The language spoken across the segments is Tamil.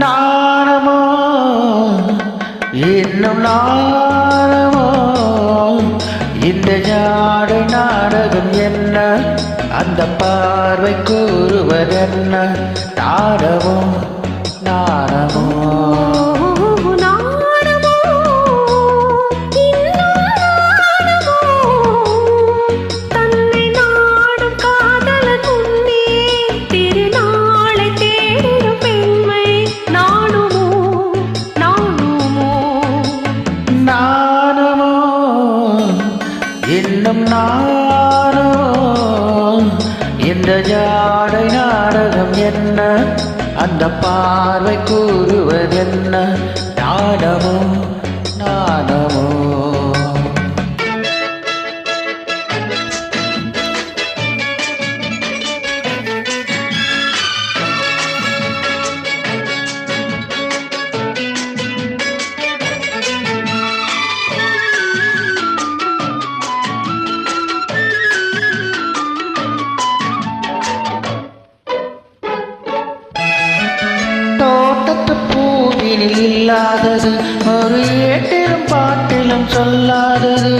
நாணமோ இன்னும் நாணமோ இந்த ஜாடை நாடகம் என்ன அந்த பார்வை கூறுவதென்ன நாடமோ நாணமோ இன்னும் நானோ இந்த ஜாடை நாடகம் என்ன அந்த பார்வை கூறுவதென்ன நாடமோ நாடமோ பூவினில் இல்லாதது ஒரு ஏட்டிலும் பாட்டிலும் சொல்லாதது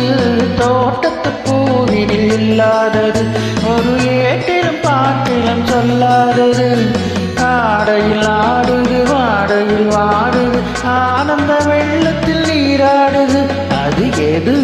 தோட்டத்து பூவினில் இல்லாதது ஒரு ஏட்டிலும் பாட்டிலும் சொல்லாதது ஆடையில் ஆடுது வாடையில் வாடுது ஆனந்த வெள்ளத்தில் நீராடுது அது எது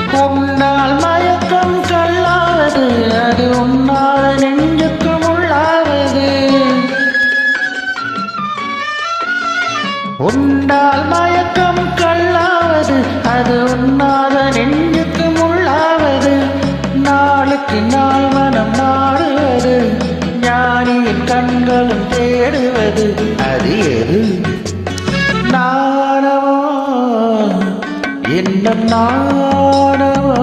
உன்னால் மயக்கம் கல்லாவது அது உன்னால் நெஞ்சுக்கும் உள்ளாவது உன்னால் மயக்கம் கல்லாவது அது உன்னால் நெஞ்சுக்கும் உள்ளாவது நாளுக்கு நாள் மனம் நாடுவது ஞானியின் கண்களும் தேடுவது அது எது நாணமோ இன்னும் நாணமோ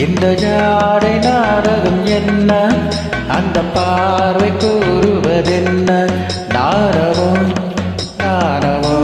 இந்த ஜாடை நாடகம் என்ன அந்த பார்வை கூறுவதென்ன நாடமோ நாடமோ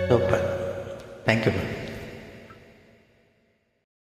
Super. Thank you.